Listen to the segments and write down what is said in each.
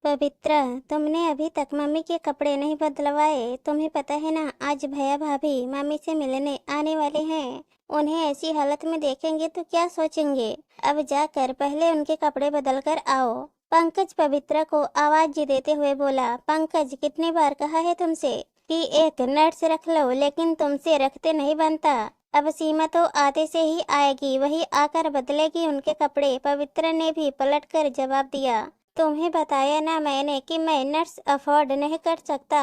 पवित्रा, तुमने अभी तक मम्मी के कपड़े नहीं बदलवाए। तुम्हें पता है ना, आज भैया भाभी मम्मी से मिलने आने वाले हैं। उन्हें ऐसी हालत में देखेंगे तो क्या सोचेंगे। अब जाकर पहले उनके कपड़े बदल कर आओ। पंकज पवित्रा को आवाज देते हुए बोला। पंकज, कितनी बार कहा है तुमसे कि एक नर्स रख लो, लेकिन तुमसे रखते नहीं बनता। अब सीमा तो आते से ही आएगी, वही आकर बदलेगी उनके कपड़े। पवित्रा ने भी पलटकर जवाब दिया। तुम्हें बताया ना मैंने कि मैं नर्स अफोर्ड नहीं कर सकता।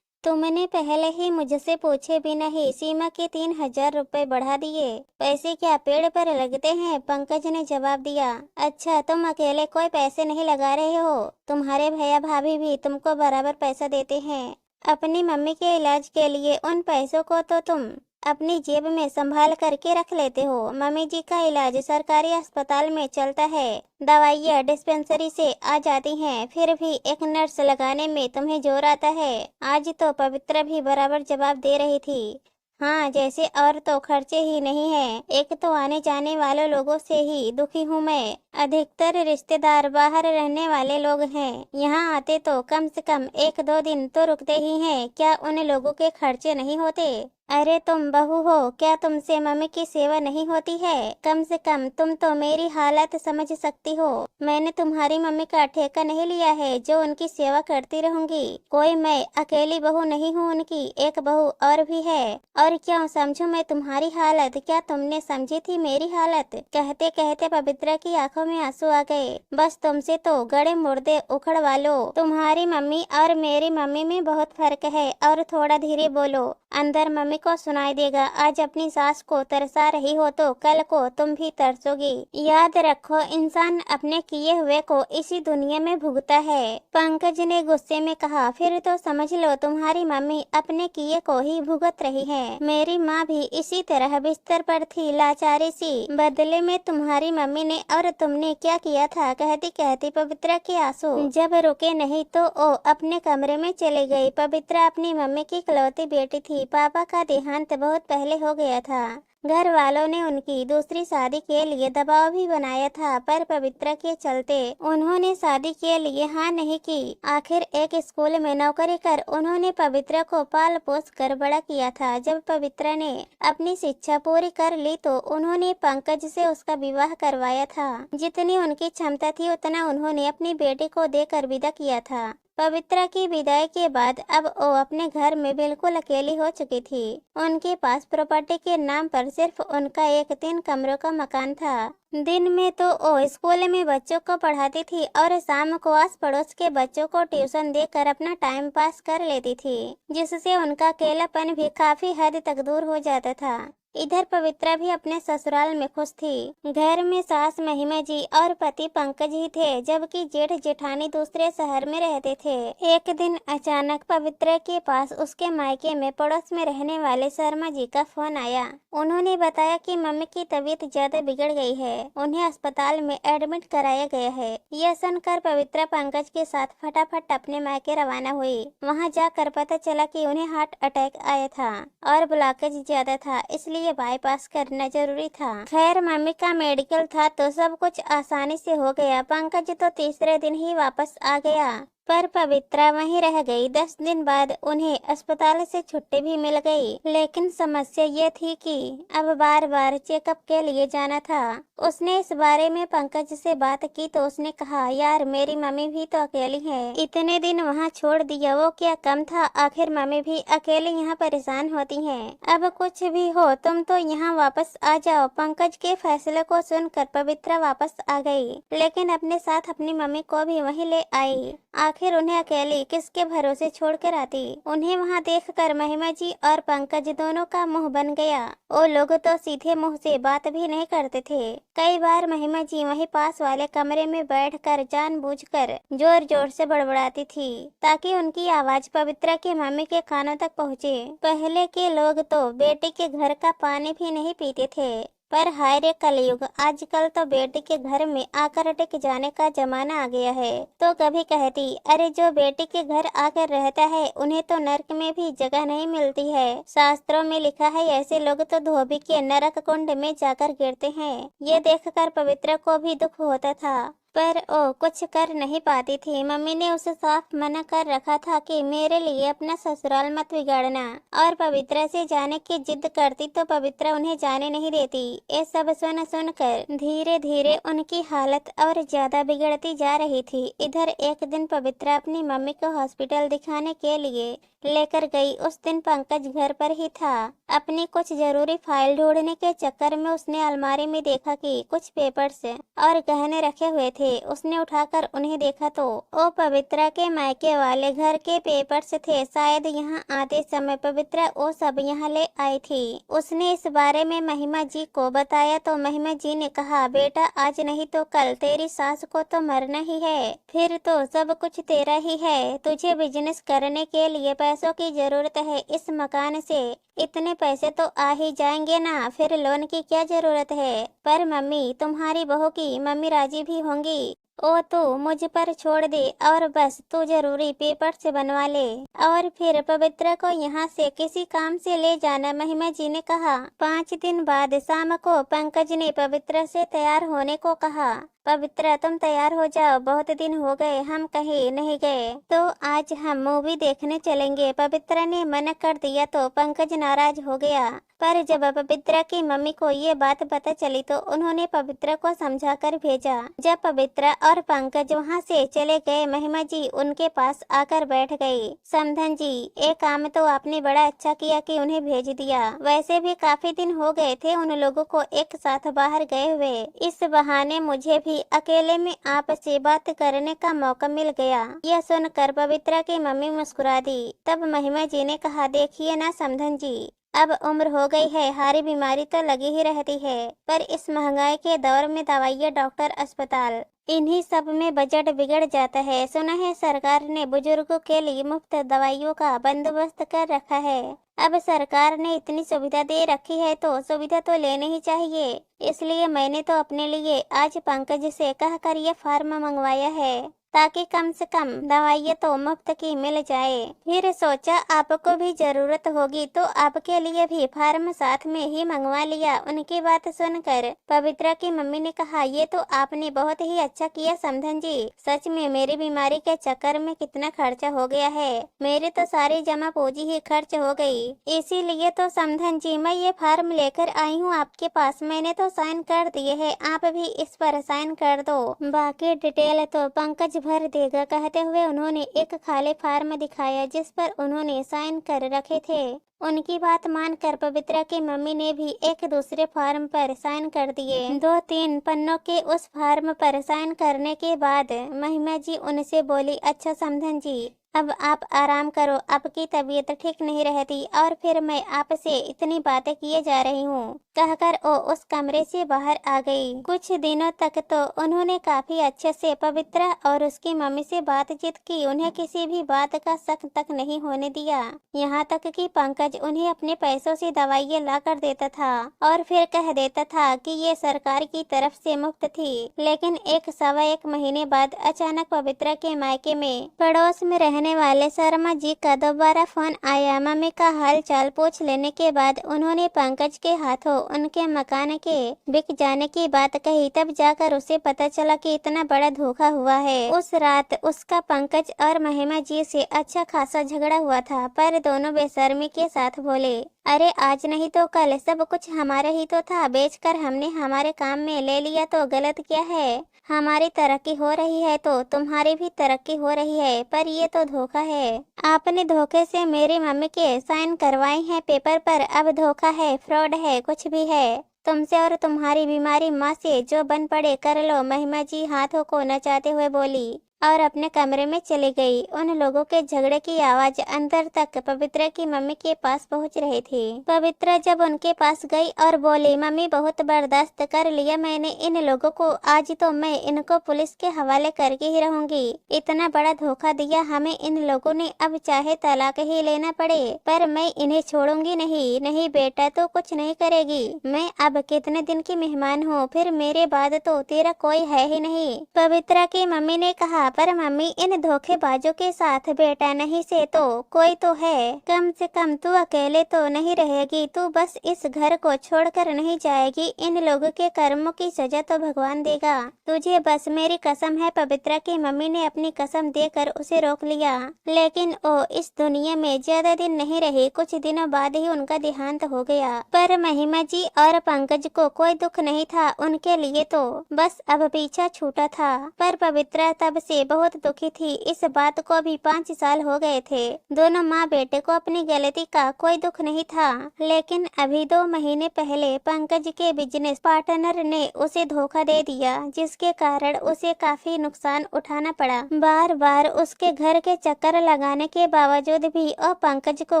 तुमने पहले ही मुझसे पूछे भी नहीं सीमा के 3,000 रुपए बढ़ा दिए। पैसे क्या पेड़ पर लगते हैं? पंकज ने जवाब दिया। अच्छा, तुम अकेले कोई पैसे नहीं लगा रहे हो, तुम्हारे भैया भाभी भी तुमको बराबर पैसा देते हैं। अपनी मम्मी के इलाज के लिए उन पैसों को तो तुम अपनी जेब में संभाल करके रख लेते हो। मम्मी जी का इलाज सरकारी अस्पताल में चलता है, दवाइयाँ डिस्पेंसरी से आ जाती हैं, फिर भी एक नर्स लगाने में तुम्हें जोर आता है। आज तो पवित्रा भी बराबर जवाब दे रही थी। हाँ, जैसे और तो खर्चे ही नहीं है, एक तो आने जाने वाले लोगों से ही दुखी हूँ मैं। अधिकतर रिश्तेदार बाहर रहने वाले लोग हैं, यहाँ आते तो कम से कम 1-2 दिन तो रुकते ही हैं। क्या उन लोगों के खर्चे नहीं होते? अरे तुम बहू हो, क्या तुमसे मम्मी की सेवा नहीं होती है? कम से कम तुम तो मेरी हालत समझ सकती हो। मैंने तुम्हारी मम्मी का ठेका नहीं लिया है जो उनकी सेवा करती रहूंगी। कोई मैं अकेली बहू नहीं हूँ, उनकी एक बहू और भी है। और क्यों समझूं मैं तुम्हारी हालत? क्या तुमने समझी थी मेरी हालत? कहते कहते पवित्रा की आंखों में आंसू आ गए। बस तुमसे तो गड़े मुर्दे उखड़वा लो। तुम्हारी मम्मी और मेरी मम्मी में बहुत फर्क है। और थोड़ा धीरे बोलो, अंदर मम्मी को सुनाई देगा। आज अपनी सास को तरसा रही हो तो कल को तुम भी तरसोगी। याद रखो, इंसान अपने किए हुए को इसी दुनिया में भुगता है। पंकज ने गुस्से में कहा। फिर तो समझ लो तुम्हारी मम्मी अपने किए को ही भुगत रही है। मेरी माँ भी इसी तरह बिस्तर पर थी, लाचारी सी। बदले में तुम्हारी मम्मी ने और तुमने क्या किया था? कहती कहती पवित्रा के आंसू जब रुके नहीं तो वो अपने कमरे में चले गई। पवित्रा अपनी मम्मी की इकलौती बेटी थी। पापा का देहांत बहुत पहले हो गया था। घर वालों ने उनकी दूसरी शादी के लिए दबाव भी बनाया था, पर पवित्रा के चलते उन्होंने शादी के लिए हाँ नहीं की। आखिर एक स्कूल में नौकरी कर उन्होंने पवित्रा को पाल पोस कर बड़ा किया था। जब पवित्रा ने अपनी शिक्षा पूरी कर ली तो उन्होंने पंकज से उसका विवाह करवाया था। जितनी उनकी क्षमता थी उतना उन्होंने अपनी बेटी को देकर विदा किया था। पवित्रा की विदाई के बाद अब वो अपने घर में बिल्कुल अकेली हो चुकी थी। उनके पास प्रॉपर्टी के नाम पर सिर्फ उनका एक 3 कमरों का मकान था। दिन में तो वो स्कूल में बच्चों को पढ़ाती थी और शाम को आस पड़ोस के बच्चों को ट्यूशन देकर अपना टाइम पास कर लेती थी, जिससे उनका अकेलापन भी काफी हद तक दूर हो जाता था। इधर पवित्रा भी अपने ससुराल में खुश थी। घर में सास महिमा जी और पति पंकज ही थे, जबकि जेठ जेठानी दूसरे शहर में रहते थे। एक दिन अचानक पवित्रा के पास उसके मायके में पड़ोस में रहने वाले शर्मा जी का फोन आया। उन्होंने बताया कि मम्मी की तबीयत ज्यादा बिगड़ गई है, उन्हें अस्पताल में एडमिट कराया गया है। यह सुनकर पवित्रा पंकज के साथ फटाफट अपने मायके रवाना हुई। वहाँ जाकर पता चला कि उन्हें हार्ट अटैक आया था और ब्लॉकेज ज्यादा था, इसलिए ये बाईपास करना जरूरी था। खैर, मम्मी का मेडिकल था तो सब कुछ आसानी से हो गया। पंकज तो तीसरे दिन ही वापस आ गया, पर पवित्रा वहीं रह गई। 10 दिन बाद उन्हें अस्पताल से छुट्टी भी मिल गई, लेकिन समस्या ये थी कि अब बार बार चेकअप के लिए जाना था। उसने इस बारे में पंकज से बात की तो उसने कहा, यार मेरी मम्मी भी तो अकेली है, इतने दिन वहाँ छोड़ दिया वो क्या कम था? आखिर मम्मी भी अकेले यहाँ परेशान होती है। अब कुछ भी हो तुम तो यहाँ वापस आ जाओ। पंकज के फैसले को सुनकर पवित्रा वापस आ गई, लेकिन अपने साथ अपनी मम्मी को भी वहीं ले आई। आखिर उन्हें अकेली किसके भरोसे छोड़कर आती? उन्हें वहां देखकर महिमा जी और पंकज दोनों का मुंह बन गया। वो लोग तो सीधे मुंह से बात भी नहीं करते थे। कई बार महिमा जी वहीं पास वाले कमरे में बैठकर जानबूझकर जोर जोर से बड़बड़ाती थी, ताकि उनकी आवाज पवित्रा की मम्मी के कानों तक पहुँचे। पहले के लोग तो बेटी के घर का पानी भी नहीं पीते थे, पर हाय रे कलयुग, आजकल तो बेटी के घर में आकर टिक जाने का जमाना आ गया है। तो कभी कहती, अरे जो बेटी के घर आकर रहता है उन्हें तो नरक में भी जगह नहीं मिलती है। शास्त्रों में लिखा है ऐसे लोग तो धोबी के नरक कुंड में जाकर गिरते हैं। ये देखकर पवित्र को भी दुख होता था। पर वो कुछ कर नहीं पाती थी। मम्मी ने उसे साफ मना कर रखा था कि मेरे लिए अपना ससुराल मत बिगाड़ना, और पवित्रा से जाने की जिद करती तो पवित्रा उन्हें जाने नहीं देती। ये सब सुन सुन कर धीरे धीरे उनकी हालत और ज्यादा बिगड़ती जा रही थी। इधर एक दिन पवित्रा अपनी मम्मी को हॉस्पिटल दिखाने के लिए लेकर गई। उस दिन पंकज घर पर ही था। अपनी कुछ जरूरी फाइल ढूंढने के चक्कर में उसने अलमारी में देखा कि कुछ पेपर्स और गहने रखे हुए थे। उसने उठाकर उन्हें देखा तो वो पवित्रा के मायके वाले घर के पेपर्स थे। शायद यहाँ आते समय पवित्रा वो सब यहाँ ले आई थी। उसने इस बारे में महिमा जी को बताया तो महिमा जी ने कहा, बेटा आज नहीं तो कल तेरी सास को तो मरना ही है, फिर तो सब कुछ तेरा ही है। तुझे बिजनेस करने के लिए पैसों की जरूरत है। इस मकान से इतने पैसे तो आ ही जाएंगे ना, फिर लोन की क्या जरूरत है। पर मम्मी, तुम्हारी बहू की मम्मी राजी भी होंगी। ओ तू मुझ पर छोड़ दे और बस तू जरूरी पेपर से बनवा ले और फिर पवित्रा को यहाँ से किसी काम से ले जाना, महिमा जी ने कहा। 5 दिन बाद शाम को पंकज ने पवित्रा से तैयार होने को कहा। पवित्रा तुम तैयार हो जाओ, बहुत दिन हो गए हम कहीं नहीं गए, तो आज हम मूवी देखने चलेंगे। पवित्रा ने मना कर दिया तो पंकज नाराज हो गया। पर जब पवित्रा की मम्मी को ये बात पता चली तो उन्होंने पवित्रा को समझा कर भेजा। जब पवित्रा और पंकज वहाँ से चले गए, महिमा जी उनके पास आकर बैठ गई। समधन जी, एक काम तो आपने बड़ा अच्छा किया कि उन्हें भेज दिया। वैसे भी काफी दिन हो गए थे उन लोगों को एक साथ बाहर गए हुए। इस बहाने मुझे भी अकेले में आपसे बात करने का मौका मिल गया। यह सुनकर पवित्रा की मम्मी मुस्कुरा दी। तब महिमा जी ने कहा, देखिए ना समधन जी, अब उम्र हो गई है, हारी बीमारी तो लगी ही रहती है, पर इस महंगाई के दौर में दवाइयाँ, डॉक्टर, अस्पताल, इन्हीं सब में बजट बिगड़ जाता है। सुना है सरकार ने बुजुर्गों के लिए मुफ्त दवाइयों का बंदोबस्त कर रखा है। अब सरकार ने इतनी सुविधा दे रखी है तो सुविधा तो लेनी ही चाहिए। इसलिए मैंने तो अपने लिए आज पंकज से कहकर ये फार्म मंगवाया है ताकि कम से कम दवाइयाँ तो मुफ्त की मिल जाए। फिर सोचा आपको भी जरूरत होगी तो आपके लिए भी फार्म साथ में ही मंगवा लिया। उनकी बात सुनकर पवित्रा की मम्मी ने कहा, ये तो आपने बहुत ही अच्छा किया समधन जी। सच में मेरी बीमारी के चक्कर में कितना खर्चा हो गया है। मेरी तो सारी जमा पूंजी ही खर्च हो गई। इसीलिए तो समधन जी मैं ये फार्म लेकर आई हूँ आपके पास। मैंने तो साइन कर दिए है, आप भी इस पर साइन कर दो, बाकी डिटेल तो पंकज भर देगा। कहते हुए उन्होंने एक खाली फार्म दिखाया जिस पर उन्होंने साइन कर रखे थे। उनकी बात मानकर पवित्रा की मम्मी ने भी एक दूसरे फार्म पर साइन कर दिए। 2-3 पन्नों के उस फार्म पर साइन करने के बाद महिमा जी उनसे बोली, अच्छा समधन जी अब आप आराम करो, आपकी तबीयत ठीक नहीं रहती और फिर मैं आपसे इतनी बातें किए जा रही हूँ, कहकर वो उस कमरे से बाहर आ गई। कुछ दिनों तक तो उन्होंने काफी अच्छे से पवित्रा और उसकी मम्मी से बातचीत की। उन्हें किसी भी बात का शक तक नहीं होने दिया। यहाँ तक कि पंकज उन्हें अपने पैसों से दवाइयाँ ला कर देता था और फिर कह देता था कि ये सरकार की तरफ से मुफ्त थी। लेकिन 1-1.25 महीने बाद अचानक पवित्रा के मायके में पड़ोस में रहने वाले शर्मा जी का दोबारा फोन आया। मम्मी का हाल चाल पूछ लेने के बाद उन्होंने पंकज के हाथों उनके मकान के बिक जाने की बात कही। तब जाकर उसे पता चला कि इतना बड़ा धोखा हुआ है। उस रात उसका पंकज और महिमा जी से अच्छा खासा झगड़ा हुआ था, पर दोनों बेशर्मी के साथ बोले, अरे आज नहीं तो कल सब कुछ हमारा ही तो था, बेचकर हमने हमारे काम में ले लिया तो गलत क्या है। हमारी तरक्की हो रही है तो तुम्हारी भी तरक्की हो रही है, पर ये तो धोखा है। आपने धोखे से मेरी मम्मी के साइन करवाए हैं पेपर पर, अब धोखा है, फ्रॉड है, कुछ भी है। तुमसे और तुम्हारी बीमारी माँ से जो बन पड़े कर लो। महिमा जी हाथों को नचाते हुए बोली और अपने कमरे में चली गई। उन लोगों के झगड़े की आवाज अंदर तक पवित्रा की मम्मी के पास पहुंच रही थी। पवित्रा जब उनके पास गई और बोली, मम्मी बहुत बर्दाश्त कर लिया मैंने इन लोगों को, आज तो मैं इनको पुलिस के हवाले करके ही रहूंगी। इतना बड़ा धोखा दिया हमें इन लोगों ने, अब चाहे तलाक ही लेना पड़े पर मैं इन्हें छोड़ूंगी नहीं। नहीं बेटा तो कुछ नहीं करेगी, मैं अब कितने दिन की मेहमान हूँ, फिर मेरे बाद तो तेरा कोई है ही नहीं। पवित्रा की मम्मी ने कहा, पर मम्मी इन धोखेबाजों के साथ बेटा नहीं से तो कोई तो है। कम से कम तू अकेले तो नहीं रहेगी, तू बस इस घर को छोड़कर नहीं जाएगी। इन लोगों के कर्मों की सजा तो भगवान देगा तुझे, बस मेरी कसम है। पवित्रा की मम्मी ने अपनी कसम देकर उसे रोक लिया, लेकिन वो इस दुनिया में ज्यादा दिन नहीं रही। कुछ दिनों बाद ही उनका देहांत हो गया। पर महिमा जी और पंकज को कोई दुख नहीं था, उनके लिए तो बस अब पीछा छूटा था। पर पवित्रा तब से बहुत दुखी थी। इस बात को भी 5 साल हो गए थे। दोनों माँ बेटे को अपनी गलती का कोई दुख नहीं था, लेकिन अभी 2 महीने पहले पंकज के बिजनेस पार्टनर ने उसे धोखा दे दिया, जिसके कारण उसे काफी नुकसान उठाना पड़ा। बार बार उसके घर के चक्कर लगाने के बावजूद भी वो पंकज को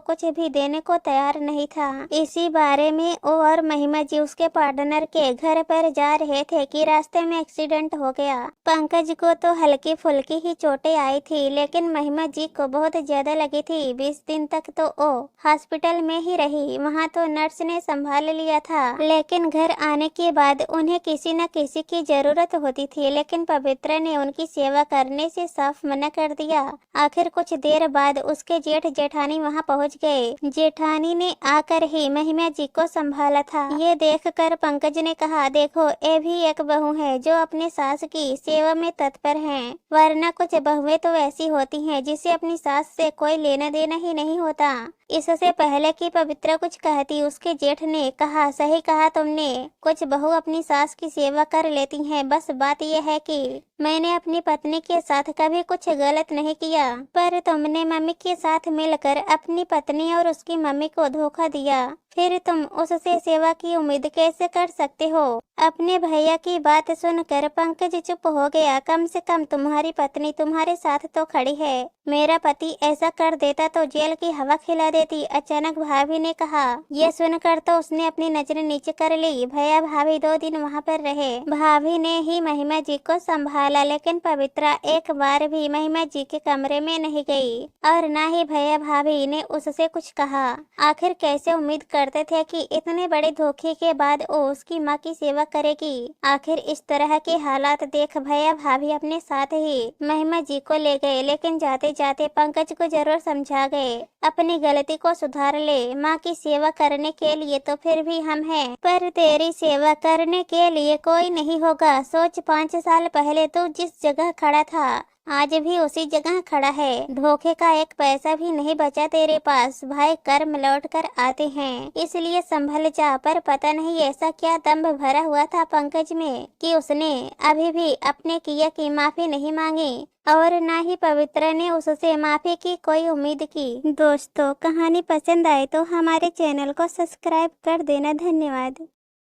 कुछ भी देने को तैयार नहीं था। इसी बारे में वो और महिमा जी उसके पार्टनर के घर पर जा रहे थे कि रास्ते में एक्सीडेंट हो गया। पंकज को तो हल्की फुल्की ही चोटें आई थी, लेकिन महिमा जी को बहुत ज्यादा लगी थी। 20 दिन तक तो वो हॉस्पिटल में ही रही। वहाँ तो नर्स ने संभाल लिया था, लेकिन घर आने के बाद उन्हें किसी न किसी की जरूरत होती थी, लेकिन पवित्रा ने उनकी सेवा करने से साफ मना कर दिया। आखिर कुछ देर बाद उसके जेठ जेठानी वहाँ पहुँच गए। जेठानी ने आकर ही महिमा जी को संभाला था। ये देखकर पंकज ने कहा, देखो ये भी एक बहू है जो अपने सास की सेवा में तत्पर है, वरना कुछ बहुएं तो ऐसी होती हैं जिसे अपनी सास से कोई लेना देना ही नहीं होता। इससे पहले कि पवित्रा कुछ कहती, उसके जेठ ने कहा, सही कहा तुमने, कुछ बहू अपनी सास की सेवा कर लेती हैं। बस बात यह है कि मैंने अपनी पत्नी के साथ कभी कुछ गलत नहीं किया, पर तुमने मम्मी के साथ मिलकर अपनी पत्नी और उसकी मम्मी को धोखा दिया। फिर तुम उससे सेवा की उम्मीद कैसे कर सकते हो? अपने भैया की बात सुनकर पंकज चुप हो गया। कम से कम तुम्हारी पत्नी तुम्हारे साथ तो खड़ी है। मेरा पति ऐसा कर देता तो जेल की हवा खिला देती। अचानक भाभी ने कहा। ये सुनकर तो उसने अपनी नजर नीचे कर ली। भैया भाभी 2 दिन वहाँ पर रहे। भाभी ने ही महिमा जी को संभाला, लेकिन पवित्रा एक बार भी महिमा जी के कमरे में नहीं गई और न ही भैया भाभी ने उससे कुछ कहा। आखिर कैसे उम्मीद करते थे कि इतने बड़े धोखे के बाद वो उसकी माँ की सेवा करेगी। आखिर इस तरह के हालात देख भैया भाभी अपने साथ ही महिमा जी को ले गए, लेकिन जाते जाते पंकज को जरूर समझा गए, अपनी गलती को सुधार ले। माँ की सेवा करने के लिए तो फिर भी हम हैं, पर तेरी सेवा करने के लिए कोई नहीं होगा। सोच 5 साल पहले तू जिस जगह खड़ा था आज भी उसी जगह खड़ा है। धोखे का एक पैसा भी नहीं बचा तेरे पास। भाई कर्म लौट कर आते हैं, इसलिए संभल जा। पर पता नहीं ऐसा क्या दम्भ भरा हुआ था पंकज में कि उसने अभी भी अपने किया की माफी नहीं मांगी और न ही पवित्रा ने उससे माफी की कोई उम्मीद की। दोस्तों, कहानी पसंद आए तो हमारे चैनल को सब्सक्राइब कर देना। धन्यवाद।